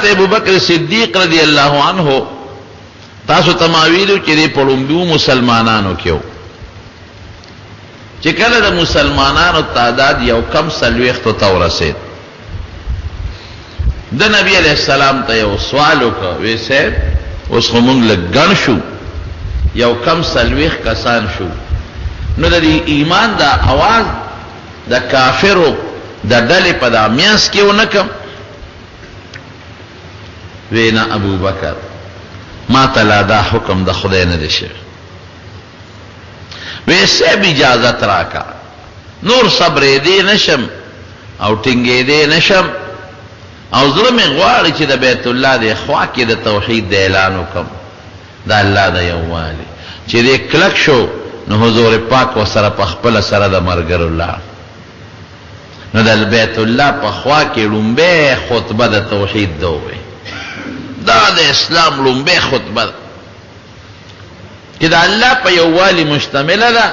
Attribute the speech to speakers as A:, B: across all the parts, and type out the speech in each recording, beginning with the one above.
A: حضرت ابوبکر صدیق رضی اللہ عنہ تاسو تماویلو چې دې پړومبو مسلمانانو کېو چې کله د مسلمانانو تعداد یو کم سلويختو ته ورسید د نبی علیہ السلام ته یو سوال وکړ وی صاحب اوس خو موږ لږ ګڼ شو یو کم سلويخ کسان شو نو د ایمان دا आवाज د کافرو د ډلې په د میاس کې ونکم وینا ابو بکر ما تلا دا حکم د خدای نه دی شوی ویسے بھی اجازت راکا نور صبر دې نشم او ټینګې دې نشم او زړه مې غواړي چې د بیت الله د خوا کې د توحید د اعلان وکم د الله د یووالي چې دې کلک شو نو حضور پاک وسره په خپل سره د مرګر الله نو د بیت الله په خوا کې لومبه خطبه د توحید دوه دا د اسلام لومبه خطبه چې د الله په یووالي مشتمله ده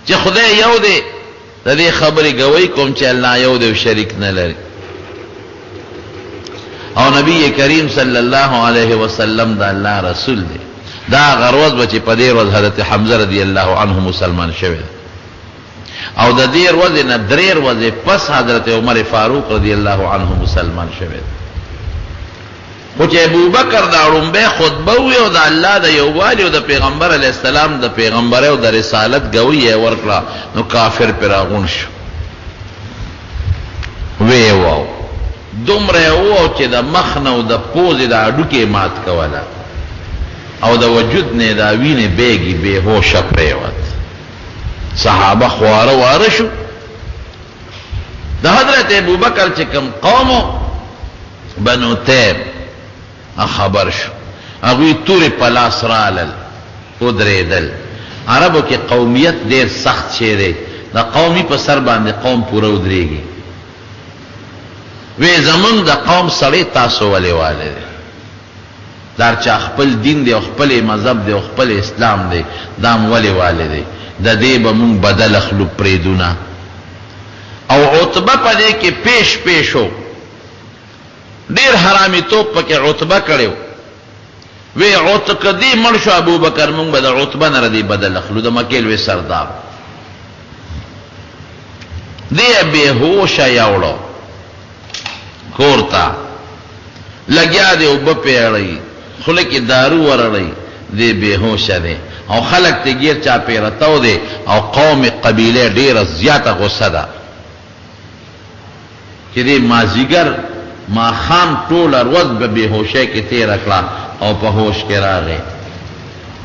A: چې خدای یو دی د دې خبرې گوی کوم چې الله یو دی او شریک نه لري او نبی کریم صلی الله علیه وسلم د الله رسول دی دا غروز بچ په دې ورځ حضرت حمزه رضی الله عنه مسلمان شوی او د دې ورځې نه درې ورځې پس حضرت عمر فاروق رضی الله عنه مسلمان شوی خو چې ابوبکر دا لومبه خطبه وی او د الله د یووالي او د پیغمبر علی السلام د پیغمبر او د رسالت گوی ورکړه نو کافر پر راغون شو وی واو دومره وو چې د مخ نه او د پوز د اډوکې مات کوله او د وجود نه دا وینه بیگی به هوش پریوت صحابه خواره واره شو د حضرت ابوبکر چې کوم قوم بنو تیم خبر شو هغوی تور پلاس رالل ودریدل عربو کې قومیت ډیر سخت شی دی دا قومي په سر باندې قوم پوره ودرېږي وی زمون د قوم سړی تاسو ولې والے دی دار چا خپل دین دی او خپل مذهب دی او خپل اسلام دی دام ولې والے دی د دې به مونږ بدل خلو پریدونه او عتبه په دې کې پیش هو ډیر حرامي توپ پکې عتبه کړو وی عتق دی مرشو ابو بکر مونږ به د عتبه نه ردی بدل خلو د مکیل وی سردار دی به هوش یاوړو کورتا لګیا دی او په پیړی خله کې دارو ورړی دی به هوش دی او خلق ته غیر چا پیرتاو دی او قوم قبیله ډیر زیاته غصه ده چې دی مازیګر ما خام ټول ورځ به بهوشه کې تیر کړه او په هوش کې راغی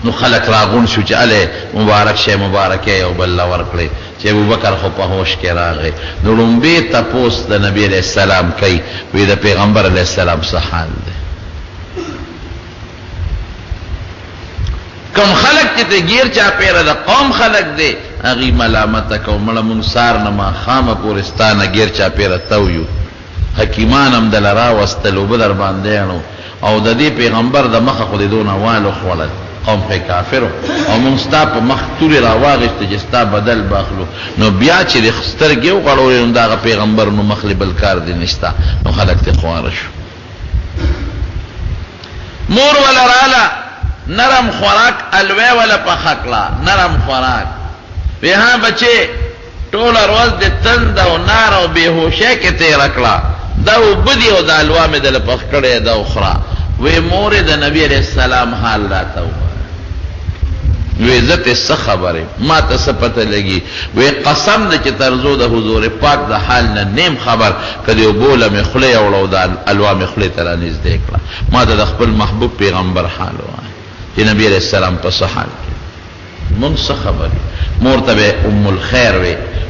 A: نو خلق راغون شو چې اله مبارک شه مبارکه او بل ورکړي چې ابوبکر خو په هوش کې راغی نو لومبه تاسو د نبی علیہ السلام کوي وی د پیغمبر علیہ السلام صحال دی کوم خلق چې ته غیر چا پیره د قوم خلق دی اغي ملامت کوم منصار نه ما خامه پورستانه غیر چا پیره تویو حکیمان هم دلرا واستلو بدر باندې او د دې پیغمبر د مخه خو دې دون والو خولل قوم په کافر او مونږ په مخ توري راواغشت چې ستا بدل باخلو نو بیا چې د خسترګو غړول دا پیغمبر نو مخلي بل کار دي نشتا نو خلک ته خوارش مور ولا رالا نرم خوراک الوی ولا پخکلا نرم خوراک به ها بچي ټول ورځ د تند او نار او بهوشه کې تیر کړه دا وبدي او د الوا مې د پخ کړه دا اخرى وې مور د نبی عليه السلام حال راته وې عزت څه خبره ما ته څه پته لګي وې قسم دې چې ترزو د حضور پاک د حال نه نیم خبر کدی بوله مې خله او د الوا مې خله تر نږدې کړه ما د خپل محبوب پیغمبر حال وای چې نبی عليه السلام په صحال مون څه خبره مرتبه ام الخير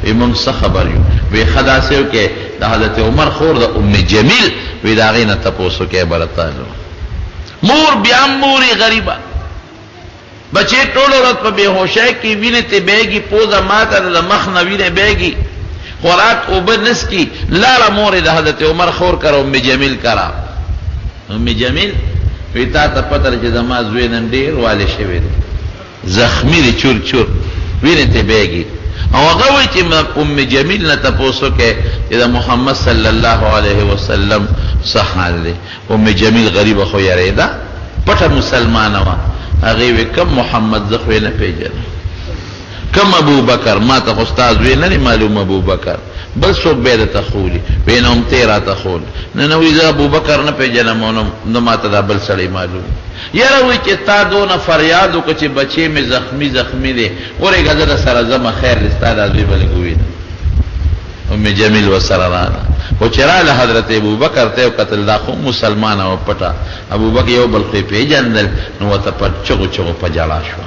A: وی مون څه خبر یو وی خداسیو کې د حضرت عمر خور د ام جمیل وی دا غینه تاسو کې برتاله مور بیا موري غریبه بچی ټول ورځ په بهوشه کې وینې ته بیگی پوزا ماته د مخ نه وینې بیگی خوراک او بنس کی لاله مور د حضرت عمر خور کړه ام جمیل کړه ام جمیل وی تا ته پتر چې زما زوی نن ډیر والي شوی زخمی دی چور چور وینې ته بیگی او هغه وایي چې ام جمیل نه تاسو کې چې محمد صلی الله علیه وسلم صحال دی. ام جمیل غریبه خو یریدا پټه مسلمانه وا. هغه وی کم محمد زخوی نه پیژنه، کم ابو بکر ما ته استاد وی نه معلوم ابو بکر بل څوک به د تخولی وینم تیرا تخول نه نو وی ابو بکر نه پیژنم نو ما ته دا بل سړی معلوم. یاره وی چې تا دونه فریاد وکړه چې بچی می زخمی دی ورګه زه سره زما خیر لستاد ازوی بل کوي. ام جمیل وسره راغله او چراله حضرت ابو بکر ته قتل دا خو مسلمان او پټه ابو بکر یو بل خو پیژندل نو ته په چغو په جلا شو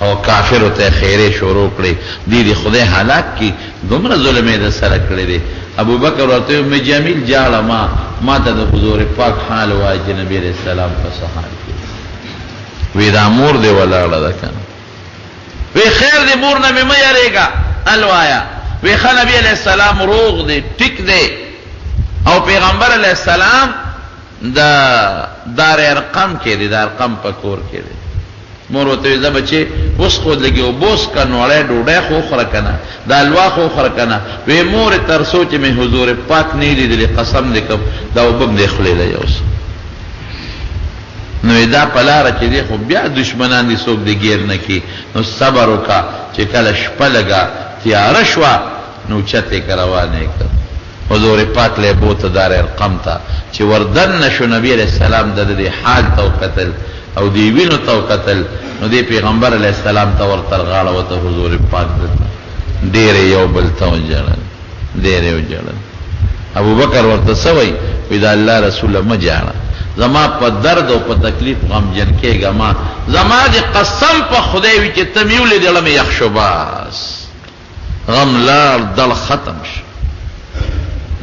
A: او کافر ته خیره شروع کړي دي خدای هلاک کی دومره ظلم یې سره کړی دی. ابو بکر ورته ام جمیل جاړه ما ته د حضور پاک حال وای چې نبی رسول الله په صحال کې وی دا مور دی ولاړه ده کنه وی خیر دی مور نه مې یریګا الوایا وی خان نبی علیہ السلام روغ دی ټیک دی او پیغمبر علیہ السلام دا دار ارقم کې دی دار ارقم په کور کې دی. مور وته زه بچي اوس خو لګي او بوس کنوړې ډوډۍ خو خره کنه دا الوا خو خره کنه وی مور تر سوچ مې حضور پاک نه لیدل قسم دې کوم دا وبم دې خلیله یوس نو دا پلاره چې دی خو بیا دشمنان دي څوک دې غیر نه کی نو صبر وکا چې کله شپه لګا تیار شوا نو چته کروانه کړ حضور پاک له بوت دار ارقم تا چې وردن نشو نبی علیہ السلام د دې حال تو قتل او دی وینو تو قتل نو دی پیغمبر علیہ السلام ته ورتر غاړه وته حضور پاک ډېر یو بل ته جړل ډېر یو جړل. ابو بکر ورته سوي ودا الله رسول ما جاړه زما په درد او په تکلیف غم جن کېګه ما زما دې قسم په خدای وی چې تمیول دې لمه یخشباس غم لار دل ختم شو.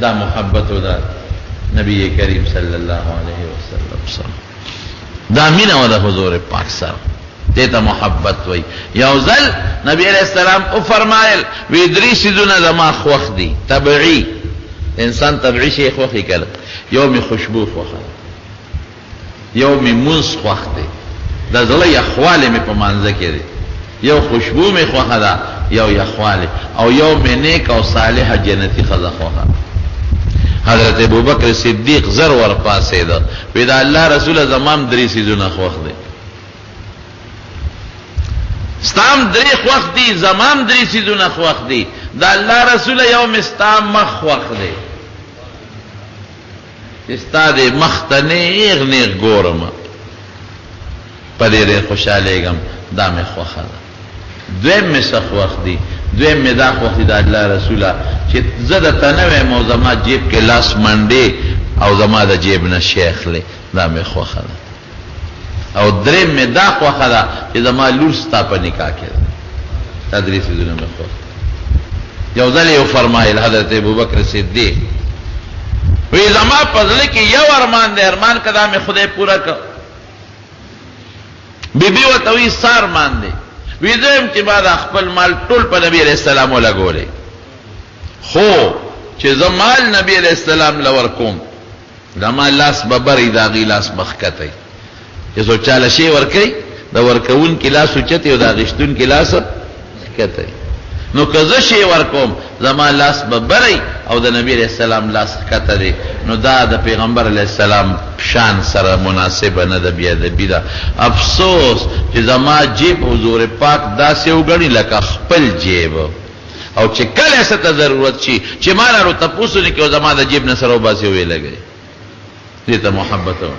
A: دا محبت دا نبی کریم صلی الله علیه وسلم دا مینا ودا حضور پاک سره دیتا محبت وی. یو ځل نبی علیہ السلام او فرمایل وی درې سيزونه زما خوښ دي طبيعي انسان طبيعي شي خوښ کړه یوم خوشبو خوښ یوم منس خوښ دي دا زله یخواله می په مانځه کې دي یو خوشبو می خوښ ده یو یخواله او یو نیک او صالح جنتی خزه خوښ. حضرت ابوبکر صدیق زر ور پاسې ده وی دا الله رسول زمام درې سيزونه خوښ دي ستام درې خوښ دي زمام درې سيزونه خوښ دي دا الله رسول یوم استام مخ خوښ دي استاد مختنیغ نیغ ګورم په دې خوشاله غم دا مې خوښه ده. دویم مې څه خوښ دي دویم مې دا خوښ دي دا الله رسول چې زده تنوي مو زما جیب کې لاس منډي او زما د جیب نه شیخ لې دا مې خوښه ده. او دریم مې دا خوښه ده چې زما لور ستا په نکاح کې ده تدریس دونه مې خوښ. یو ځل یو فرمایل حضرت ابوبکر صدیق وی زما پزله کې یو ارمان دی ارمان کدا مې خدای پورا ک بیبي وتوي سار مان دی وی دویم چې بعد خپل مال ټول په نبی علیہ السلام ولګولې خو چې زمال نبی علیہ السلام لور کوم زما لاس ببرې دا غی لاس مخکته چې سو چاله شی ورکې دا ورکون کې لاس اوچته او دا غشتون کې لاس کته نو کزه شی ورکوم زما لاس ببرې او د نبی علیہ السلام لاس کته دی نو دا د پیغمبر علیہ السلام شان سره مناسب نه د بیا د بیدا افسوس چې زما جیب حضور پاک داسې وګڼي لکه خپل جیب او چې کله ست ضرورت شي چې مال ورو تاسو نه کې زما د جیب نه سره وباسي وی لګي دې ته محبت او